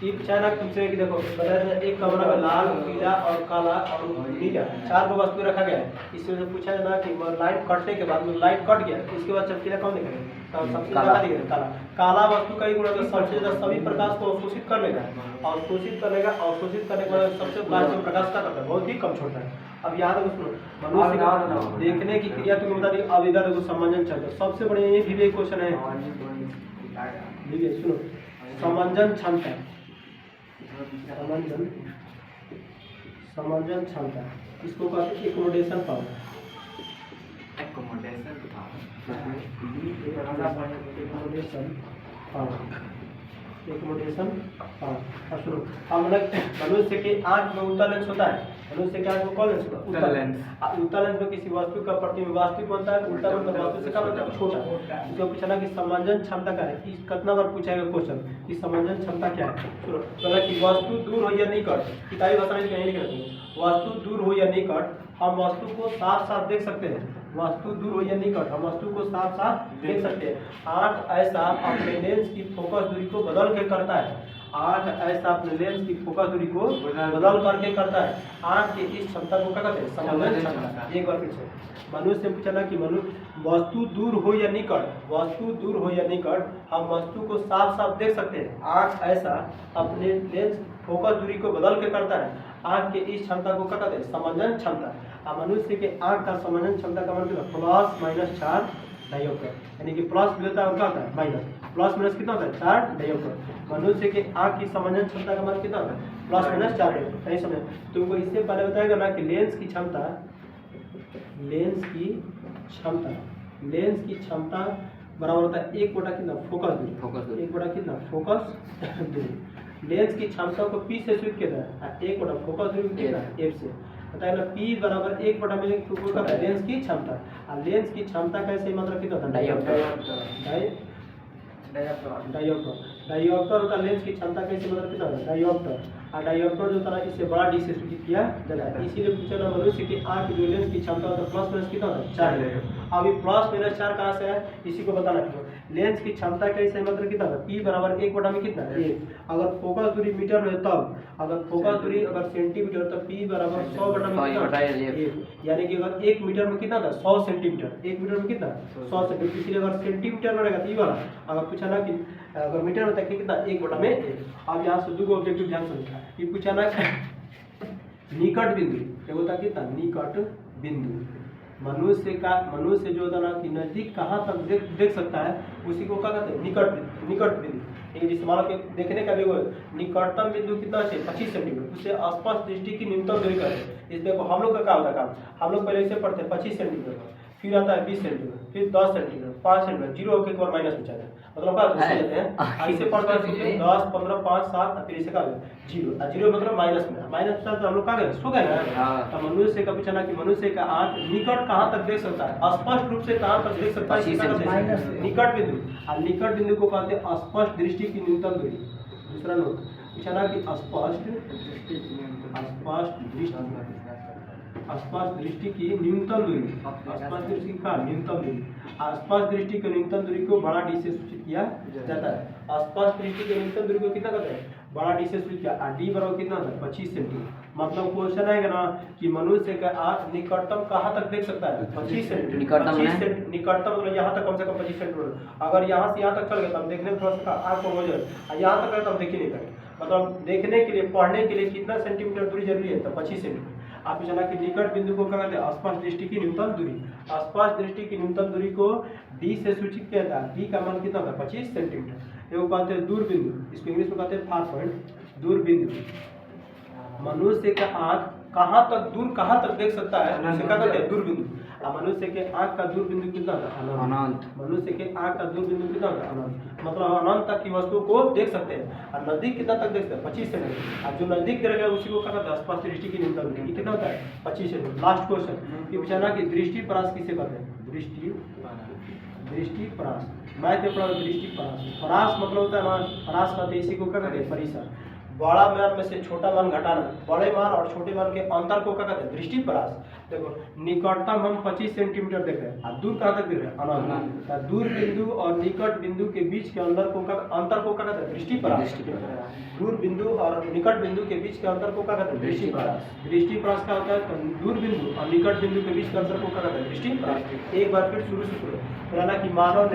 ये पूछा ना तुमसे कि देखो बताया एक कमरा में लाल पीला और काला और नीला 4 गो वस्तु रखा गया है। इसमें से पूछा है ना कि लाइट कटने के बाद लाइट कट गया इसके बाद चमकीला कौन दिखेगा? तो सबसे ज़्यादा दिखेगा काला। काला वस्तु का ही गुण है सबसे ज़्यादा सभी प्रकाश को अवशोषित कर लेगा और अवशोषित करने के बाद सबसे बाहर जो प्रकाश का करता है बहुत ही कम छोड़ता है। अब यहाँ देखो सुनो मनुष्य देखने की क्रिया तो बता दी। अब इधर देखो समंजन क्षमता सबसे बड़े ये भी क्वेश्चन है। देखिए सुनो समंजन क्षमता समंजन क्षमता इसको कहते हैं एकोमोडेशन पावर। Accommodation power. अब सुनो अब मनुष्य के आँख में उत्तल लेंस होता है। मनुष्य के आँख में कौन लेंस होता है? उत्तल लेंस। उत्तल लेंस में किसी वस्तु का प्रतिबिंब वास्तविक बनता है, उल्टा मतलब वस्तु से क्या बनता है? छोटा। इसको पूछना कि समंजन क्षमता क्या है? कितना बार पूछा गया क्वेश्चन कि समंजन क्षमता क्या है? सुनो मतलब कि वस्तु दूर हो या निकट, किताबी भाषा में कहीं लिख रहे हैं वस्तु दूर हो या निकट हम वस्तु को साफ साफ देख सकते हैं। वस्तु दूर हो या निकट हम वस्तु को साफ साफ देख सकते हैं। आँख ऐसा अपने लेंस की फोकस दूरी को बदल के करता है। आँख ऐसा अपने लेंस की फोकस दूरी को बदल करके करता है। आँख की इस क्षमता को क्या कहते हैं? समंजन क्षमता। एक बार फिर से मनुष्य से पूछना कि मनुष्य वस्तु दूर हो या निकट, वस्तु दूर हो या निकट हम वस्तु को साफ साफ देख सकते हैं। आँख ऐसा अपने लेंस फोकस दूरी को बदल के करता है। आँख के इस क्षमता को क्या कहते हैं? समंजन क्षमता। अब मनुष्य के आँख का समंजन क्षमता का मतलब +-4 डायोप्टर, यानी कि प्लस भी होता है और क्या होता है माइनस। प्लस माइनस कितना होता है? 4 डायोप्टर। मनुष्य के आँख की समंजन क्षमता का मतलब कितना होता है? +-4 डायोप्टर। नहीं समझ तुमको इससे पहले बताएगा ना कि लेंस की क्षमता बराबर होता है 1 बटा कितना? फोकस दूरी। 1 बटा कितना? फोकस दूरी। लेंस की क्षमता को P से सूचित किया जाता है। 1 बटा फोकस दूरी कितना? F से बताया ना। P बराबर 1 बटा में लेंस की क्षमता। और लेंस की क्षमता का सही मतलब कितना होता है? डायोप्टर होता है। लेंस की क्षमता कैसे मतलब कितना होता है? डायोप्टर। और डायोप्टर जो होता है इससे बड़ा डी से सूचित किया जाता है। इसीलिए पूछा ना मनुष्य की आँख जो लेंस की क्षमता होता है प्लस माइनस कितना होता है? 4। अब ये +-4 कहाँ से है इसी को बताना है। लेंस की क्षमता कैसे मतलब कितना होता है? P बराबर 1 बटा में कितना? 1। अगर फोकस दूरी मीटर में तब अगर फोकस दूरी अगर सेंटीमीटर तो P बराबर 100 बटा में कितना? 1। यानी कि अगर 1 मीटर में कितना था? 100 सेंटीमीटर। 1 मीटर में कितना? 100 सेंटीमीटर। इसलिए अगर सेंटीमीटर में रहेगा तो ये वाला अगर पूछा ना कि अगर मीटर में तक कितना? 1 बटा में 1। अब यहाँ से दो ऑब्जेक्टिव ध्यान समझना। ये पूछा ना निकट बिंदु क्या होता है? कितना? निकट बिंदु। मनुष्य जो होता ना कि नजदीक कहाँ तक देख सकता है उसी को क्या कहते हैं? निकट बिंदु। जिस मान के देखने का भी वो निकटतम बिंदु कितना है? 25 सेंटीमीटर। उससे आसपास दृष्टि की न्यूनतम दूरी करें। इस देखो हम लोग का क्या होता है काम, हम लोग पहले इसे पढ़ते हैं 25 सेंटीमीटर, फिर आता है 20 सेंटीमीटर, फिर 10 सेंटीमीटर, 5 सेंटीमीटर, 0 होकर एक बार माइनस में जाता है। मतलब क्या लेते हैं ऐसे पढ़ते हैं 10 15 5 7 फिर इसे क्या 0 0 मतलब माइनस में। माइनस में तो हम लोग क्या गए सो गए ना। तो मनुष्य का पूछना कि मनुष्य का आँख निकट कहाँ तक देख सकता है? स्पष्ट रूप से कहाँ तक देख सकता है? निकट बिंदु। और निकट बिंदु को कहते हैं स्पष्ट दृष्टि की न्यूनतम दूरी। दूसरा नोट पूछना कि स्पष्ट दृष्टि की न्यूनतम दूरी। स्पष्ट दृष्टि का न्यूनतम दूरी। स्पष्ट दृष्टि की न्यूनतम दूरी को बड़ा डी से सूचित किया जाता है। स्पष्ट दृष्टि की न्यूनतम दूरी को कितना कहते हैं? बड़ा डी से सूचित किया। डी बराबर कितना होता है? 25 सेंटीमीटर। मतलब क्वेश्चन आएगा ना कि मनुष्य का आँख निकटतम कहाँ तक देख सकता है? 25 सेंटीमीटर। निकटतम मतलब यहाँ तक कम से कम 25 सेंटीमीटर। अगर यहाँ से यहाँ तक चल गए तो हम देखने में थोड़ा सा आँख को हो जाए। यहाँ तक है तो हम देख ही नहीं पाएंगे। मतलब देखने के लिए पढ़ने के लिए कितना सेंटीमीटर दूरी जरूरी है? तो 25 सेंटीमीटर। आप जाना कि निकट बिंदु को क्या कहते हैं? स्पष्ट दृष्टि की न्यूनतम दूरी। स्पष्ट दृष्टि की न्यूनतम दूरी को डी से सूचित किया जाता है। डी का मान कितना होता है? 25 सेंटीमीटर। ये कहते हैं दूर बिंदु, इसको इंग्लिश में कहते हैं फार पॉइंट, दूर बिंदु। मनुष्य का आँख कहाँ तक दूर कहाँ तक देख सकता है उसे क्या कहते हैं? दूर बिंदु। मनुष्य के आँख का दूर बिंदु कितना होता है? अनंत। मनुष्य के आँख का दूर बिंदु कितना होता है? अनंत। मतलब अनंत तक की वस्तु को देख सकते हैं। और नजदीक कितना तक देख सकते हैं? 25 सेंटीमीटर। और जो नजदीक रहेगा उसी को क्या कहते हैं? स्पष्ट दृष्टि की न्यूनतम दूरी कितना होता है? 25 सेंटीमीटर। लास्ट क्वेश्चन ये पूछना कि दृष्टि परास किसे कहते हैं? दृष्टि परास। मैथ में पढ़ा दृष्टि परास। परास मतलब होता है ना, परास कहते हैं इसी को क्या कहते हैं? परिसर। बड़ा मान में से छोटा मान घटाना, बड़े मान और छोटे मान के अंतर को क्या कहते हैं? दृष्टिपरास। देखो निकटतम हम 25 सेंटीमीटर देख रहे हैं और दूर कहाँ तक देख रहे हैं? अनंत। दूर बिंदु और निकट बिंदु के बीच के अंतर को क्या कहते हैं? दृष्टिपरास। दूर बिंदु और निकट बिंदु के बीच के अंतर को क्या कहते हैं? दृष्टिपरास। दृष्टिपरास क्या होता है? तो दूर बिंदु और निकट बिंदु के बीच के अंतर को क्या कहते हैं? दृष्टिपरास। एक बार फिर शुरू से करो। कि मानव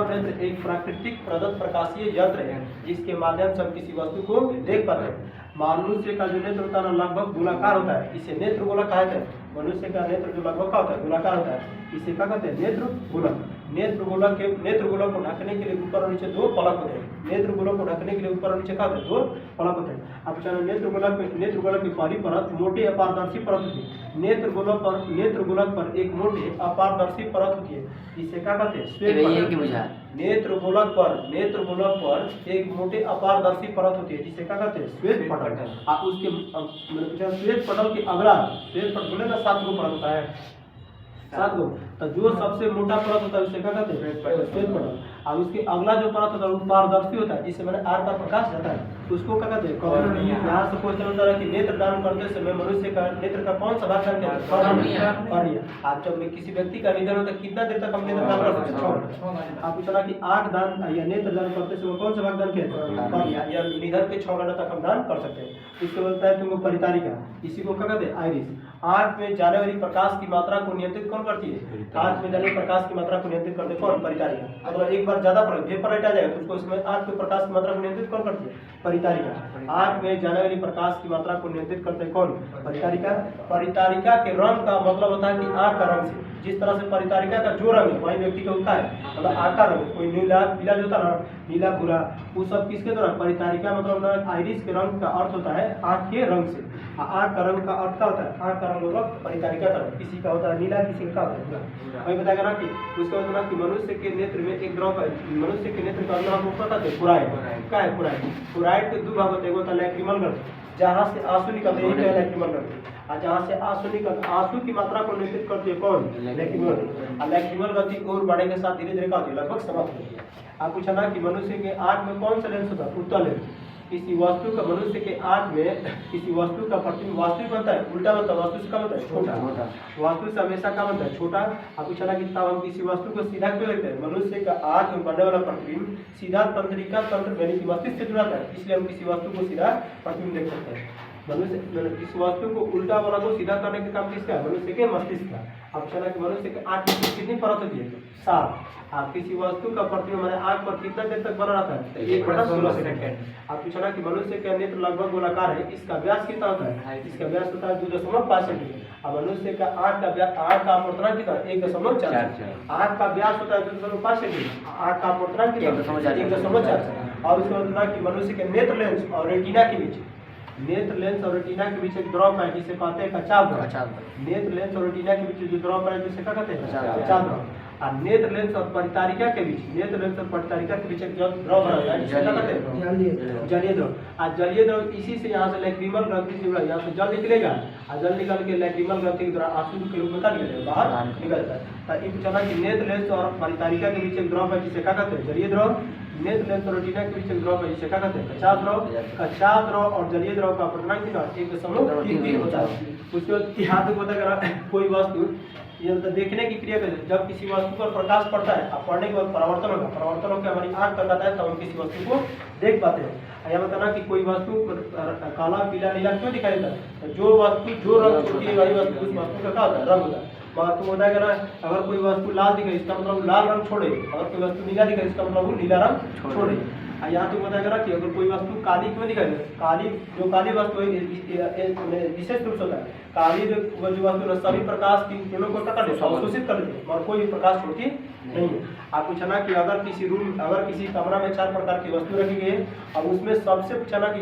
नेत्र एक प्राकृतिक प्रदत्त प्रकाशीय यंत्र है जिसके माध्यम से हम किसी वस्तु को देख पाते हैं। मनुष्य का जो नेत्र होता है लगभग गोलाकार होता है, इसे नेत्र गोलक कहते हैं। मनुष्य का नेत्र जो लगभग क्या होता है? गोलाकार होता है, इसे क्या कहते हैं? नेत्र गोलक। नेत्र गोलक को ढकने के लिए ऊपर और नीचे दो पलक होते हैं। नेत्र गोलक को ढकने के लिए ऊपर और नीचे क्या होता है? दो पलक होते हैं। अब चलो नेत्र गोलक की पहली परत मोटे अपारदर्शी परत होती है। नेत्र गोलक पर एक मोटे अपारदर्शी परत होती है, इसे क्या कहते हैं? श्वेत पटल। नेत्र गोलक पर एक मोटे अपारदर्शी परत होती है, जिसे क्या कहते हैं? श्वेत पटल। उसके श्वेत पटल के अगला श्वेत पटल बोले ना 7 गो परत होता है, 7 गो। तो जो सबसे मोटा परत होता है उसे क्या कहते हैं? श्वेत पटल। और उसके अगला जो परत होता है वो पारदर्शी होता है, जिससे मैंने आर पार प्रकाश जाता है, उसको क्या कहते हैं? कॉर्निया। यहाँ से क्वेश्चन होता है कि नेत्र दान करते समय मनुष्य का नेत्र का कौन सा भाग दान करते हैं? कॉर्निया। आप जब किसी व्यक्ति का निधन होता है कितना देर तक हम नेत्र दान कर सकते हैं? आप पूछना कि आंख दान या नेत्र दान करते समय कौन सा भाग दान किया? कॉर्निया। या निधन के 6 घंटे तक हम दान कर सकते हैं। इसको बोलता है तुमको परितारिका, इसी को क्या कहते हैं? आइरिस। आंख में जाने वाली प्रकाश की मात्रा को नियंत्रित कौन करती है? आंख में जाने प्रकाश की मात्रा को नियंत्रित करते कौन? परितारिका। मतलब एक बार ज्यादा वेपर लाइट आ जाएगा तो उसको इसमें आंख के प्रकाश की मात्रा को नियंत्रित कौन करती है? परितारिका। आंख में जाने वाली प्रकाश की मात्रा को नियंत्रित करते कौन? परितारिका। परितारिका के रंग का मतलब होता है कि आंख का रंग से, जिस तरह से परितारिका का जो रंग है वही व्यक्ति का होता है, मतलब आंख का रंग। कोई नीला पीला जो होता है ना, नीला भूरा, वो सब किसके द्वारा? परितारिका। मतलब आइरिस के रंग का अर्थ होता है आंख के रंग से। आंख का रंग का अर्थ क्या होता है? आंख का रंग मतलब परितारिका का रंग। किसी का होता है नीला, किसी का होता है भूरा। वही बताएगा ना कि उसका मतलब कि मनुष्य के नेत्र में एक द्रव है, मनुष्य के नेत्र का अंदर हमको पता है पुराइट। क्या है पुराइट? पुराइट के 2 भाग होते हैं, एक होता है लैक्रिमल ग्रंथि, जहाँ से आंसू निकलते हैं, ये लैक्रिमल ग्रंथि। और जहाँ से आंसू की मात्रा को नियंत्रित करती है कौन? लैक्रिमल ग्रंथि। और लैक्रिमल ग्रंथि और बढ़ने के साथ धीरे धीरे क्या होती है? लगभग समाप्त होती है। आप पूछा ना कि मनुष्य के आंख में कौन सा लेंस होता है? उत्तल लेंस। किसी वस्तु का मनुष्य के आंख में किसी वस्तु का प्रतिबिंब वास्तविक बनता है, उल्टा बनता है, वास्तु से क्या बनता है? छोटा। वास्तु से हमेशा क्या बनता है? छोटा। आप पूछा ना कि तब हम किसी वस्तु को सीधा क्यों देखते हैं? मनुष्य का आंख में बनने वाला प्रतिबिंब सीधा तंत्रिका तंत्र यानी कि मस्तिष्क से जुड़ा है, इसलिए हम किसी वस्तु को सीधा प्रतिबिंब देख सकते हैं। मनुष्य इस वस्तु को उल्टा वाला को सीधा करने का काम किसका है? मनुष्य के मस्तिष्क का। अब चला कि मनुष्य के आंख में कितनी परत होती है? 7। आप किसी वस्तु का प्रतिबिंब हमारे आंख पर कितना देर तक बना रहता है? 1/16 सेकंड। आप पूछना कि मनुष्य का नेत्र लगभग गोलाकार है, इसका व्यास कितना होता है? इसका व्यास होता है 2.5 सेंटीमीटर। अब मनुष्य का आंख का अपवर्तनांक कितना? 1.4। आंख का व्यास होता है 2.5 सेंटीमीटर, आंख का अपवर्तनांक कितना? 1.4। और उसके बाद कि मनुष्य के नेत्र लेंस और रेटिना के बीच एक द्रव है जिसे कहते हैं कचाव द्रव। नेत्र लेंस और रेटिना के बीच जो द्रव है जिसे क्या कहते हैं? कचाव द्रव। और नेत्र लेंस और परितारिका के बीच एक द्रव है जिसे क्या कहते हैं? जलीय द्रव। और जलीय द्रव इसी से यहाँ से लैक्रिमल ग्रंथि से जुड़ा, यहाँ से जल निकलेगा और जल निकल के लैक्रिमल ग्रंथि के द्वारा आंसू के रूप में निकलेगा, बाहर निकलता है। तो पूछा कि नेत्र लेंस और परितारिका के बीच एक द्रव है जिसे क्या कहते हैं? जलीय द्रव। नेत्र लेंस और रेटिना के बीच एक द्रव है जिसे क्या कहते हैं? कचाव द्रव। कचाव द्रव और जलीय द्रव का अपवर्तनांक कितना? 1.33 होता है। उसके बाद यहाँ तक बताया कोई वस्तु ये देखने की क्रिया करते, जब किसी वस्तु पर प्रकाश पड़ता है और पड़ने के बाद परावर्तन होकर हमारी आंख तक आता है, तब हम किसी वस्तु को देख पाते हैं। यह बताना कि कोई वस्तु काला पीला नीला क्यों दिखाई देता है? जो वस्तु जो रंग छोड़ती है वही वस्तु उस वस्तु का क्या होता है? रंग होता है। तुम बताया ना, अगर कोई वस्तु लाल दिखे इसका मतलब लाल रंग छोड़े, अगर कोई वस्तु नीला दिखे इसका मतलब वो नीला रंग छोड़े। यहाँ तो बताया ना कि अगर कोई वस्तु काली क्यों दिखाई दे? काली वस्तु विशेष रूप से होता है। काली जो वस्तु है सभी प्रकाश की किरणों को अवशोषित कर लेती है और कोई प्रकाश छोड़ती नहीं है। आप पूछा ना कि अगर किसी कमरा में 4 प्रकार की वस्तु रखी गई है और उसमें सबसे पूछा ना कि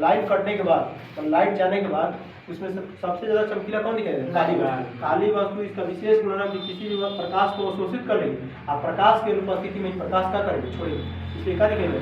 लाइट कटने के बाद, लाइट जाने के बाद उसमें सबसे ज्यादा चमकीला कौन दिखाई देगा? काली वस्तु। इसका विशेष गुण है कि किसी भी प्रकाश को अवशोषित कर लेगी और प्रकाश की उपस्थिति में प्रकाश क्या करेगी? छोड़ेगी, इसलिए क्या दिखेगा?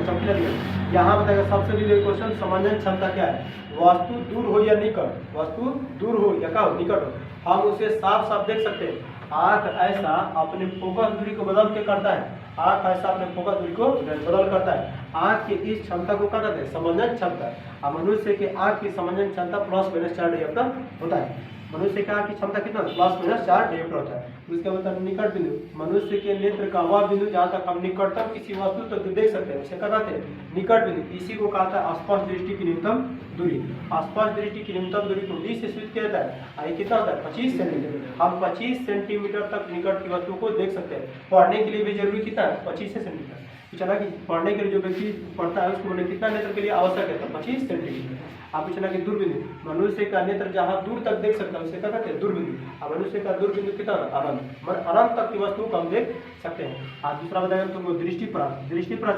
चमकीला दिखेगा। यहाँ बताएगा सबसे पहले क्वेश्चन, समंजन क्षमता क्या है? वस्तु दूर हो या निकट, वस्तु दूर हो या क्या हो? निकट हो, हम उसे साफ साफ देख सकते हैं। आंख ऐसा अपने फोकस दूरी को बदल के करता है। आँख ऐसा अपने फोकस दूरी को बदल करता है। आँख की इस क्षमता को क्या कहते हैं? समंजन क्षमता। और मनुष्य के आँख की समंजन क्षमता +- डायोप्टर होता है। मनुष्य के आँख की क्षमता कितना? +- डायोप्टर होता है। उसके बाद निकट बिंदु, मनुष्य के नेत्र का वह बिंदु जहाँ तक हम निकटतम किसी वस्तु तक देख सकते हैं उसे क्या कहते हैं? निकट बिंदु। इसी को कहता है आसपास दृष्टि की न्यूनतम दूरी। आसपास दृष्टि की न्यूनतम दूरी को 20 से सूचित किया जाता है। ये कितना होता है? 25 सेंटीमीटर। हम 25 सेंटीमीटर तक निकट की वस्तु को देख सकते हैं। पढ़ने के लिए भी जरूरी कितना है? 25 सेंटीमीटर। चला कि पढ़ने के लिए जो व्यक्ति पढ़ता है उसको कितना नेत्र के लिए आवश्यक है? तो 25 सेंटीमीटर। आप चला कि दूरबिंदु, मनुष्य का नेत्र जहाँ दूर तक देख सकता है उसे क्या कहते हैं? दूरबिंदु। और मनुष्य का दूरबिंदु कितना? अनंत। अनंत तक की वस्तु को हम देख सकते हैं। आज दूसरा बताएगा तुमको दृष्टिपरास। दृष्टिपरास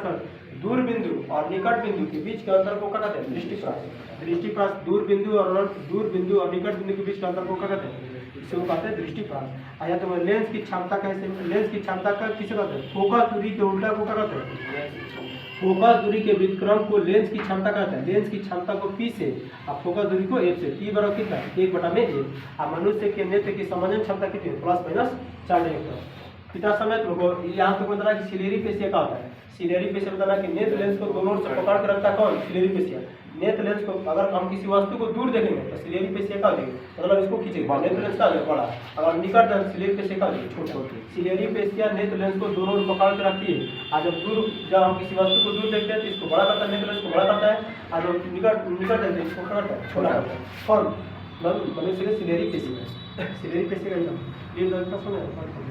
दूरबिंदु और निकट बिंदु के बीच के अंतर को क्या कहते हैं? दृष्टिपरास। दृष्टिपरास दूरबिंदु और निकट बिंदु के बीच के अंतर को क्या कहते हैं? इसे वो कहते हैं दृष्टिपरास। आया तो लेंस की क्षमता कैसे? लेंस की क्षमता का किसे कहते हैं? फोकस दूरी के उल्टा को क्या कहते हैं? फोकस दूरी के व्युत्क्रम को लेंस की क्षमता कहते हैं। लेंस की क्षमता को P से और फोकस दूरी को F से। P बराबर कितना? 1/A। और मनुष्य के नेत्र की समंजन क्षमता कितनी है? +- डायोप्टर। कितना समय तुमको यहाँ पे बताना कि सिलेरी पेशिया का होता है। सिलेरी पेशिया बताना कि नेत्र लेंस को दोनों से पकड़ के रखता है कौन? Ciliary facie. नेत्र लेंस को अगर हम किसी वस्तु को दूर देखेंगे तो सिलेरी पेशिया का हो जाएगी, मतलब इसको खींचेगा। नेत्र लेंस का हो जाएगा बड़ा, अगर निकट सिलेरी पेशिया का हो जाएगी छोटा। सिलेरी पेशिया नेत्र लेंस को दोनों से पकड़ के रखती है। और जब हम किसी वस्तु को दूर देखते हैं तो इसको बड़ा करता है, नेत्र लेंस को बड़ा करता है। और जब निकट देखते हैं इसको क्या करता है? छोटा करता है। कौन? मनुष्य के सिलेरी पेशिया। सिलेरी पेशिया का ये सुना है।